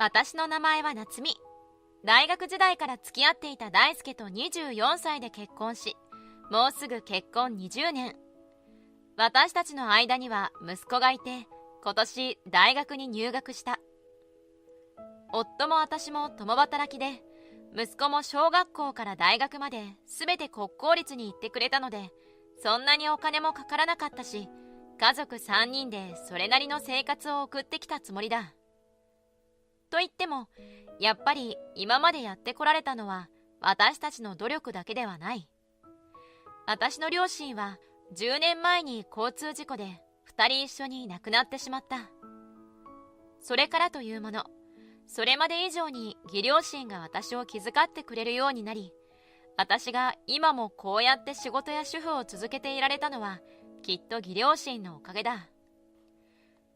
私の名前は夏美。大学時代から付き合っていた大輔と24歳で結婚し、もうすぐ結婚20年。私たちの間には息子がいて、今年大学に入学した。夫も私も共働きで、息子も小学校から大学まで全て国公立に行ってくれたので、そんなにお金もかからなかったし、家族3人でそれなりの生活を送ってきたつもりだ。と言っても、やっぱり今までやってこられたのは私たちの努力だけではない。私の両親は10年前に交通事故で2人一緒に亡くなってしまった。それからというもの、それまで以上に義両親が私を気遣ってくれるようになり、私が今もこうやって仕事や主婦を続けていられたのはきっと義両親のおかげだ。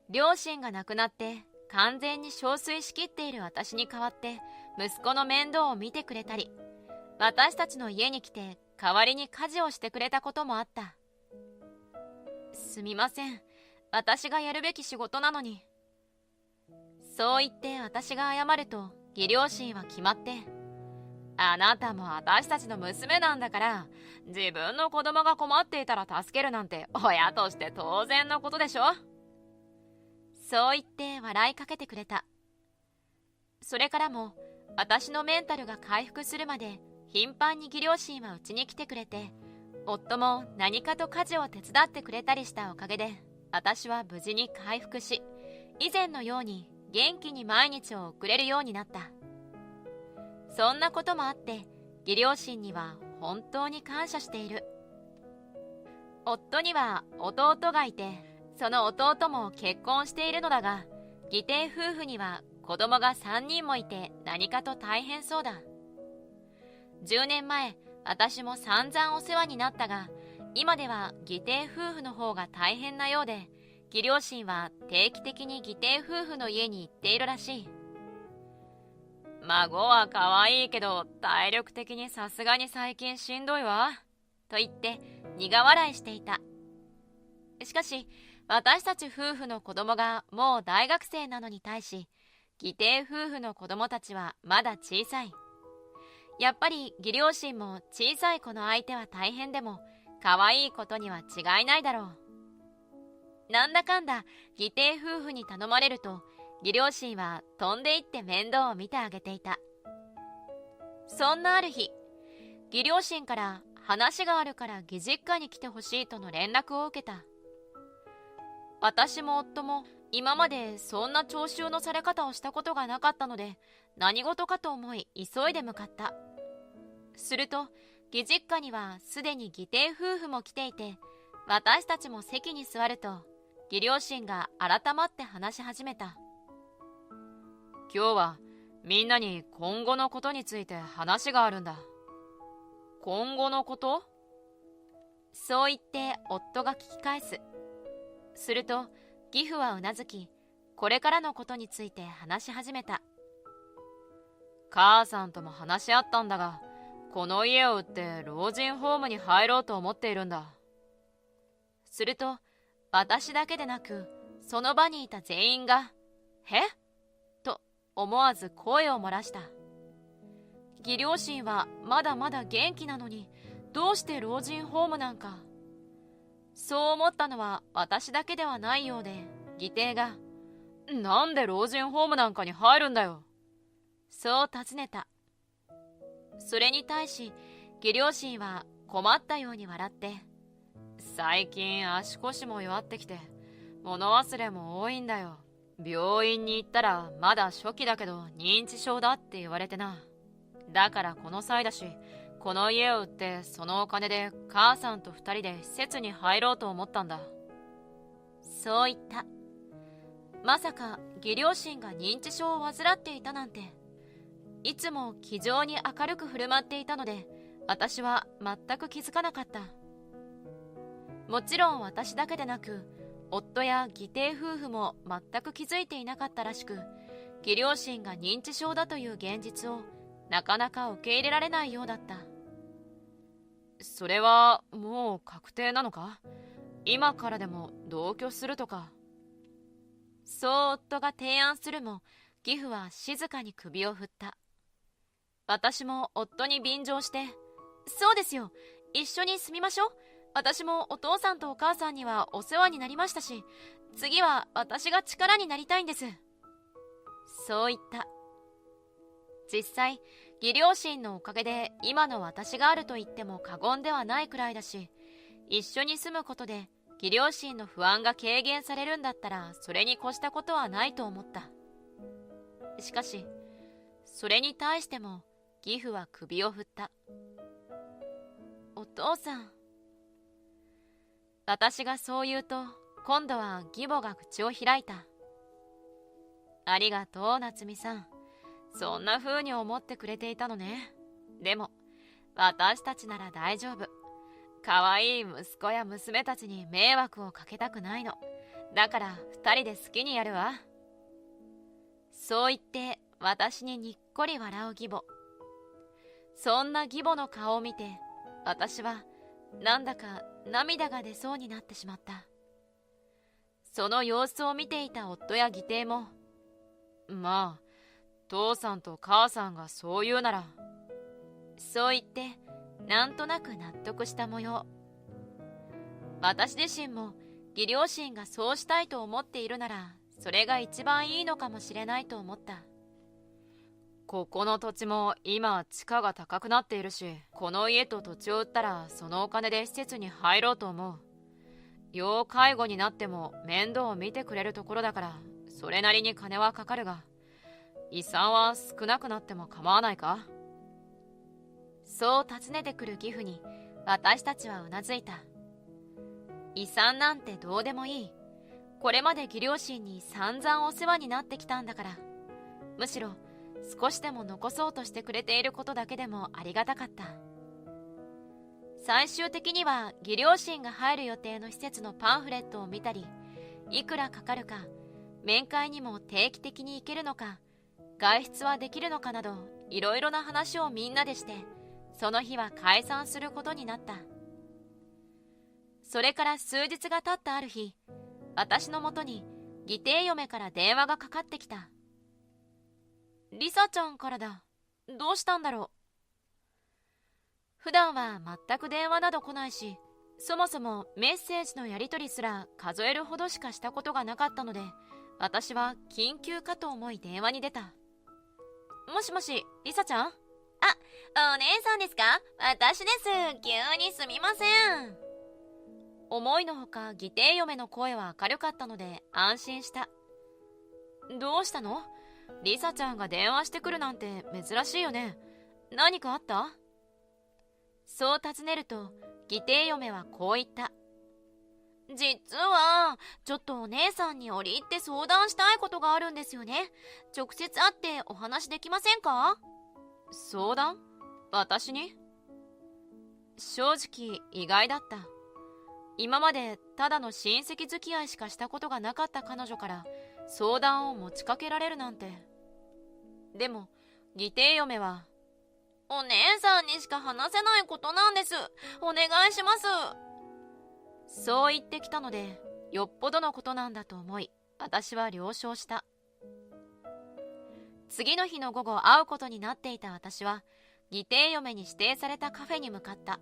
両親が亡くなって完全に憔悴しきっている私に代わって息子の面倒を見てくれたり、私たちの家に来て代わりに家事をしてくれたこともあった。すみません、私がやるべき仕事なのに。そう言って私が謝ると、義両親は決まって、あなたも私たちの娘なんだから、自分の子供が困っていたら助けるなんて親として当然のことでしょ。そう言って笑いかけてくれた。それからも私のメンタルが回復するまで頻繁に義両親はうちに来てくれて、夫も何かと家事を手伝ってくれたりしたおかげで、私は無事に回復し、以前のように元気に毎日を送れるようになった。そんなこともあって義両親には本当に感謝している。夫には弟がいて、その弟も結婚しているのだが、義弟夫婦には子供が3人もいて何かと大変そうだ。10年前私も散々お世話になったが、今では義弟夫婦の方が大変なようで、義両親は定期的に義弟夫婦の家に行っているらしい。孫は可愛いけど体力的にさすがに最近しんどいわ、と言って苦笑いしていた。しかし私たち夫婦の子供がもう大学生なのに対し、義弟夫婦の子供たちはまだ小さい。やっぱり義両親も小さい子の相手は大変でも可愛いことには違いないだろう。なんだかんだ義弟夫婦に頼まれると、義両親は飛んでいって面倒を見てあげていた。そんなある日、義両親から話があるから義実家に来てほしいとの連絡を受けた。私も夫も今までそんな徴収のされ方をしたことがなかったので、何事かと思い急いで向かった。すると義実家にはすでに義弟夫婦も来ていて、私たちも席に座ると義両親が改まって話し始めた。今日はみんなに今後のことについて話があるんだ。今後のこと？そう言って夫が聞き返す。すると義父はうなずき、これからのことについて話し始めた。母さんとも話し合ったんだが、この家を売って老人ホームに入ろうと思っているんだ。すると私だけでなくその場にいた全員が「え？」と思わず声を漏らした。義両親はまだまだ元気なのに、どうして老人ホームなんか。そう思ったのは私だけではないようで、義弟が「なんで老人ホームなんかに入るんだよ」そう尋ねた。それに対し義両親は困ったように笑って、最近足腰も弱ってきて物忘れも多いんだよ。病院に行ったらまだ初期だけど認知症だって言われてな。だからこの際だし、この家を売ってそのお金で母さんと2人で施設に入ろうと思ったんだ。そう言った。まさか義両親が認知症を患っていたなんて。いつも気丈に明るく振る舞っていたので、私は全く気づかなかった。もちろん私だけでなく、夫や義弟夫婦も全く気づいていなかったらしく、義両親が認知症だという現実をなかなか受け入れられないようだった。それはもう確定なのか？今からでも同居するとか。そう夫が提案するも、義父は静かに首を振った。私も夫に便乗して、そうですよ、一緒に住みましょう。私もお父さんとお母さんにはお世話になりましたし、次は私が力になりたいんです。そう言った。実際、義両親のおかげで今の私があると言っても過言ではないくらいだし、一緒に住むことで義両親の不安が軽減されるんだったらそれに越したことはないと思った。しかし、それに対しても義父は首を振った。お父さん。私がそう言うと、今度は義母が口を開いた。ありがとう、夏美さん。そんな風に思ってくれていたのね。でも、私たちなら大丈夫。かわいい息子や娘たちに迷惑をかけたくないの。だから二人で好きにやるわ。そう言って私ににっこり笑う義母。そんな義母の顔を見て、私はなんだか涙が出そうになってしまった。その様子を見ていた夫や義弟も、まあ、父さんと母さんがそう言うなら、そう言ってなんとなく納得した模様。私自身も義両親がそうしたいと思っているなら、それが一番いいのかもしれないと思った。ここの土地も今地価が高くなっているし、この家と土地を売ったらそのお金で施設に入ろうと思う。要介護になっても面倒を見てくれるところだから、それなりに金はかかるが、遺産は少なくなっても構わないか？そう尋ねてくる義父に私たちはうなずいた。遺産なんてどうでもいい。これまで義両親に散々お世話になってきたんだから。むしろ少しでも残そうとしてくれていることだけでもありがたかった。最終的には義両親が入る予定の施設のパンフレットを見たり、いくらかかるか、面会にも定期的に行けるのか、外出はできるのかなど、いろいろな話をみんなでして、その日は解散することになった。それから数日が経ったある日、私のもとに義弟嫁から電話がかかってきた。リサちゃんからだ。どうしたんだろう。普段は全く電話など来ないし、そもそもメッセージのやり取りすら数えるほどしかしたことがなかったので、私は緊急かと思い電話に出た。もしもし、リサちゃん？お姉さんですか？私です。急にすみません。思いのほか義弟嫁の声は明るかったので安心した。どうしたの？リサちゃんが電話してくるなんて珍しいよね。何かあった？そう尋ねると、義弟嫁はこう言った。実は、ちょっとお姉さんに折り入って相談したいことがあるんですよね。直接会ってお話できませんか？相談？私に？正直意外だった。今までただの親戚付き合いしかしたことがなかった彼女から相談を持ちかけられるなんて。でも義弟嫁は、お姉さんにしか話せないことなんです。お願いします。そう言ってきたので、よっぽどのことなんだと思い、私は了承した。次の日の午後会うことになっていた私は、義弟嫁に指定されたカフェに向かった。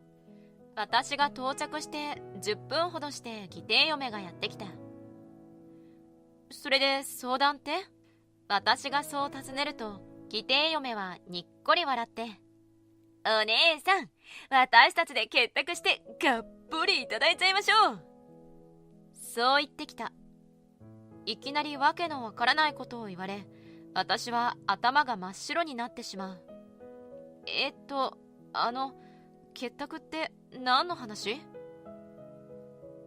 私が到着して10分ほどして義弟嫁がやってきた。それで相談って？私がそう尋ねると、義弟嫁はにっこり笑って、お姉さん、私たちで結託してがっぷりいただいちゃいましょう。そう言ってきた。いきなりわけのわからないことを言われ、私は頭が真っ白になってしまう。結託って何の話？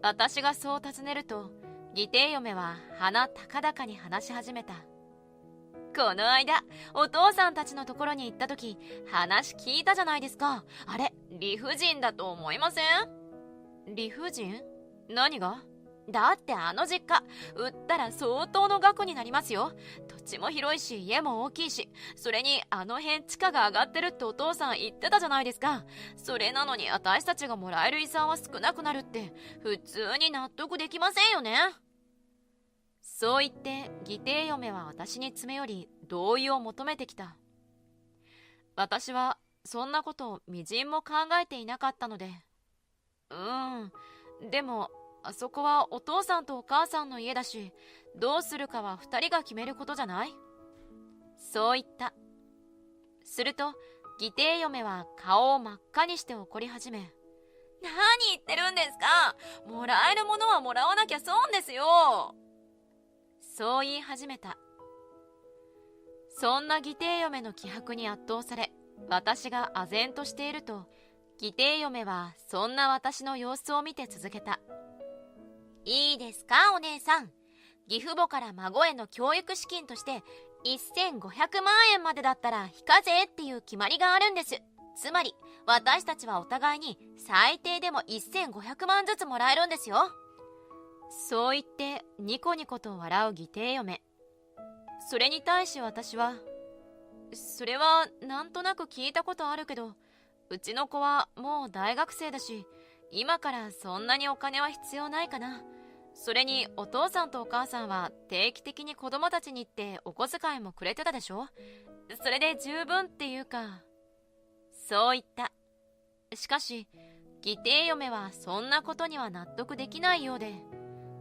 私がそう尋ねると、義弟嫁は鼻高々に話し始めた。この間、お父さんたちのところに行った時、話聞いたじゃないですか。あれ、理不尽だと思いません？理不尽？何が？だってあの実家、売ったら相当の額になりますよ。土地も広いし、家も大きいし、それにあの辺地価が上がってるってお父さん言ってたじゃないですか。それなのに私たちがもらえる遺産は少なくなるって、普通に納得できませんよね。そう言って義弟嫁は私に詰め寄り同意を求めてきた。私はそんなことをみじんも考えていなかったので、でもあそこはお父さんとお母さんの家だし、どうするかは2人が決めることじゃない？そう言った。すると義弟嫁は顔を真っ赤にして怒り始め、何言ってるんですか？もらえるものはもらわなきゃ損ですよ。そう言い始めた。そんな義弟嫁の気迫に圧倒され、私が唖然としていると、義弟嫁はそんな私の様子を見て続けた。いいですか、お姉さん。義父母から孫への教育資金として1500万円までだったら非課税っていう決まりがあるんです。つまり私たちはお互いに最低でも1500万ずつもらえるんですよ。そう言ってニコニコと笑う義弟嫁。それに対し私は、それはなんとなく聞いたことあるけど、うちの子はもう大学生だし、今からそんなにお金は必要ないかな。それにお父さんとお母さんは定期的に子供たちに行ってお小遣いもくれてたでしょ。それで十分っていうか。そう言った。しかし義弟嫁はそんなことには納得できないようで、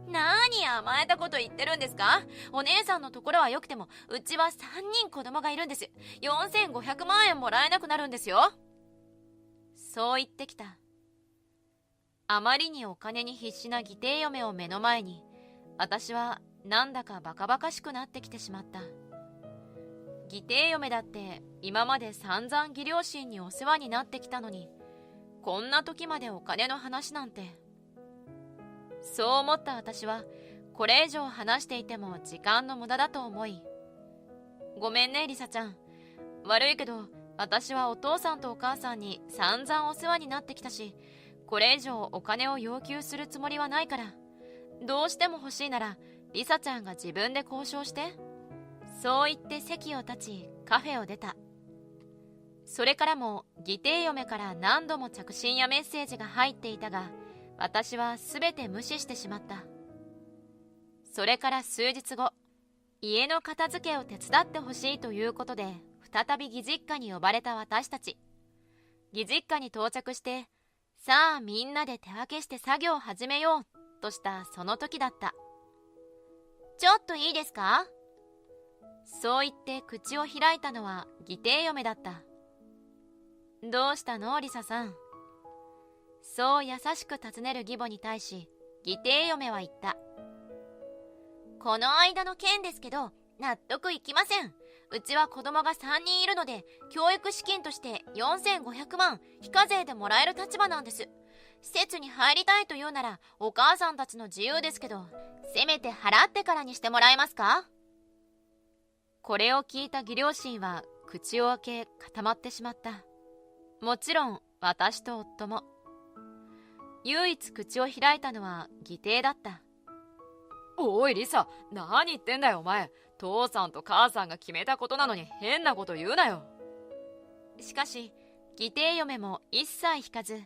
何甘えたこと言ってるんですか？お姉さんのところはよくてもうちは3人子供がいるんです。4500万円もらえなくなるんですよ。そう言ってきた。あまりにお金に必死な義弟嫁を目の前に、私はなんだかバカバカしくなってきてしまった。義弟嫁だって今まで散々義両親にお世話になってきたのに、こんな時までお金の話なんて。そう思った私はこれ以上話していても時間の無駄だと思い、ごめんねリサちゃん、悪いけど私はお父さんとお母さんに散々お世話になってきたし、これ以上お金を要求するつもりはないから、どうしても欲しいならリサちゃんが自分で交渉して。そう言って席を立ちカフェを出た。それからも義弟嫁から何度も着信やメッセージが入っていたが、私は全て無視してしまった。それから数日後、家の片付けを手伝ってほしいということで再び義実家に呼ばれた私たち。義実家に到着して、さあみんなで手分けして作業を始めようとしたその時だった。ちょっといいですか？そう言って口を開いたのは義弟嫁だった。どうしたのリサさん。そう優しく尋ねる義母に対し、義弟嫁は言った。この間の件ですけど、納得いきません。うちは子供が3人いるので、教育資金として4500万非課税でもらえる立場なんです。施設に入りたいというならお母さんたちの自由ですけど、せめて払ってからにしてもらえますか？これを聞いた義両親は口を開け固まってしまった。もちろん私と夫も。唯一口を開いたのは義弟だった。おいリサ、何言ってんだよお前。父さんと母さんが決めたことなのに変なこと言うなよ。しかし義弟嫁も一切引かず、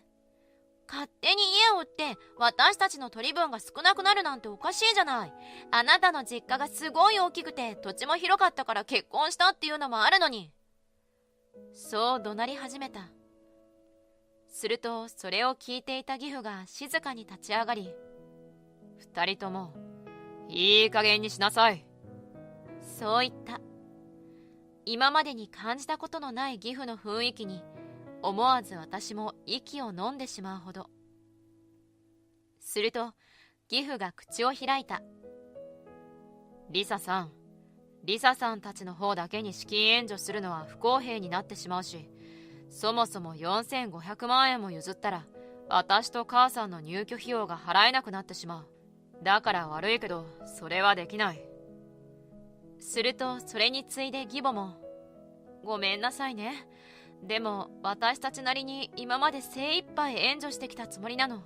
勝手に家を売って私たちの取り分が少なくなるなんておかしいじゃない。あなたの実家がすごい大きくて土地も広かったから結婚したっていうのもあるのに。そう怒鳴り始めた。するとそれを聞いていた義父が静かに立ち上がり、二人ともいい加減にしなさい。そう言った。今までに感じたことのない義父の雰囲気に思わず私も息を飲んでしまうほど。すると義父が口を開いた。リサさんたちの方だけに資金援助するのは不公平になってしまうし、そもそも4500万円も譲ったら私と母さんの入居費用が払えなくなってしまう。だから悪いけどそれはできない。するとそれに次いで義母も、ごめんなさいね。でも私たちなりに今まで精一杯援助してきたつもりなの。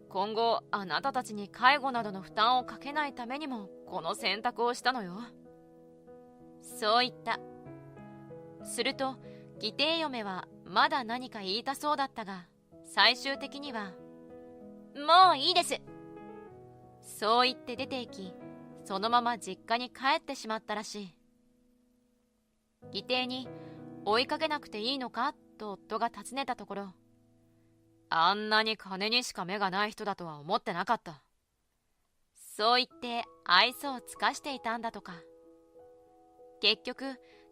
今後あなたたちに介護などの負担をかけないためにもこの選択をしたのよ。そう言った。すると義弟嫁はまだ何か言いたそうだったが、最終的には、もういいです。そう言って出て行き、そのまま実家に帰ってしまったらしい。義弟に追いかけなくていいのかと夫が尋ねたところ、あんなに金にしか目がない人だとは思ってなかった。そう言って愛想を尽かしていたんだとか。結局、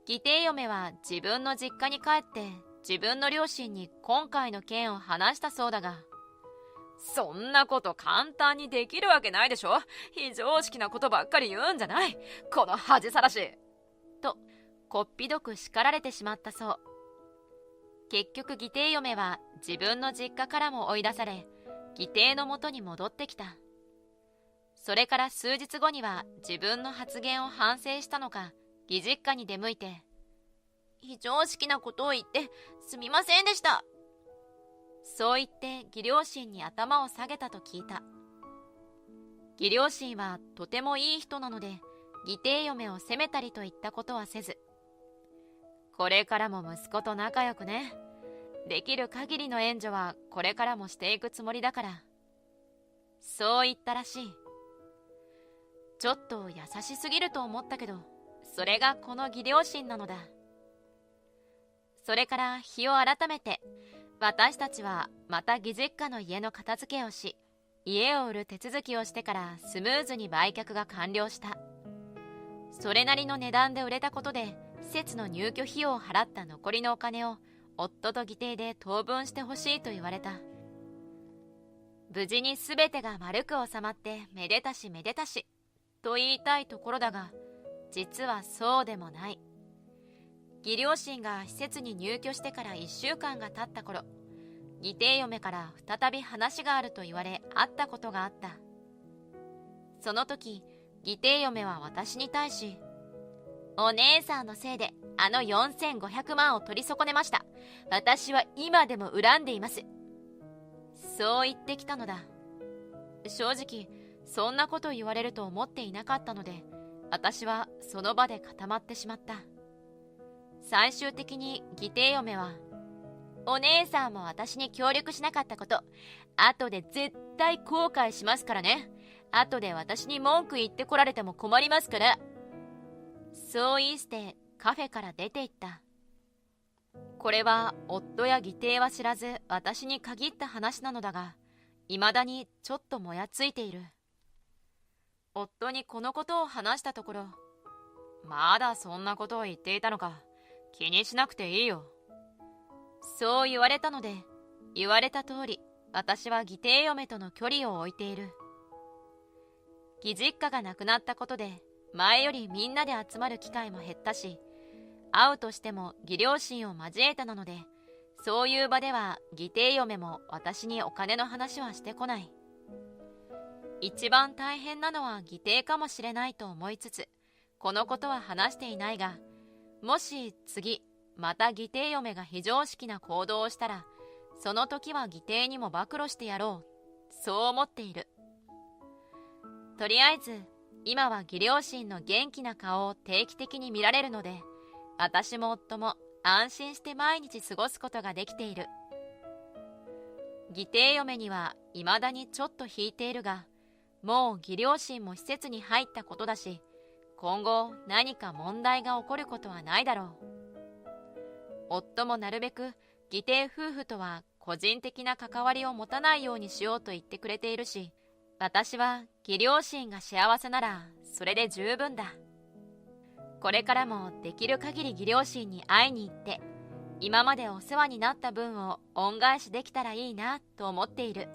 義弟嫁は自分の実家に帰って自分の両親に今回の件を話したそうだが、そんなこと簡単にできるわけないでしょ。非常識なことばっかり言うんじゃない、この恥さらし。と、こっぴどく叱られてしまったそう。結局義弟嫁は自分の実家からも追い出され、義弟の元に戻ってきた。それから数日後には自分の発言を反省したのか、義実家に出向いて、非常識なことを言ってすみませんでした。そう言って義両親に頭を下げたと聞いた。義両親はとてもいい人なので、義弟嫁を責めたりといったことはせず、これからも息子と仲良くね。できる限りの援助はこれからもしていくつもりだから。そう言ったらしい。ちょっと優しすぎると思ったけど、それがこの義両親なのだ。それから日を改めて、私たちはまた義実家の家の片付けをし、家を売る手続きをしてからスムーズに売却が完了した。それなりの値段で売れたことで、施設の入居費用を払った残りのお金を夫と義弟で当分してほしいと言われた。無事にすべてが丸く収まってめでたしめでたしと言いたいところだが、実はそうでもない。義両親が施設に入居してから1週間が経った頃、義弟嫁から再び話があると言われ会ったことがあった。その時、義弟嫁は私に対し、お姉さんのせいであの4500万を取り損ねました。私は今でも恨んでいます。そう言ってきたのだ。正直、そんなこと言われると思っていなかったので、私はその場で固まってしまった。最終的に義弟嫁は、お姉さんも私に協力しなかったこと、後で絶対後悔しますからね。後で私に文句言ってこられても困りますから。そう言い捨てカフェから出て行った。これは夫や義弟は知らず私に限った話なのだが、未だにちょっともやついている。夫にこのことを話したところ、まだそんなことを言っていたのか。気にしなくていいよ。そう言われたので、言われた通り私は義弟嫁との距離を置いている。義実家が亡くなったことで前よりみんなで集まる機会も減ったし、会うとしても義両親を交えたなので、そういう場では義弟嫁も私にお金の話はしてこない。一番大変なのは義弟かもしれないと思いつつ、このことは話していないが、もし次また義弟嫁が非常識な行動をしたら、その時は義弟にも暴露してやろう、そう思っている。とりあえず今は義両親の元気な顔を定期的に見られるので、私も夫も安心して毎日過ごすことができている。義弟嫁には未だにちょっと引いているが、もう義両親も施設に入ったことだし、今後何か問題が起こることはないだろう。夫もなるべく義弟夫婦とは個人的な関わりを持たないようにしようと言ってくれているし、私は義両親が幸せならそれで十分だ。これからもできる限り義両親に会いに行って、今までお世話になった分を恩返しできたらいいなと思っている。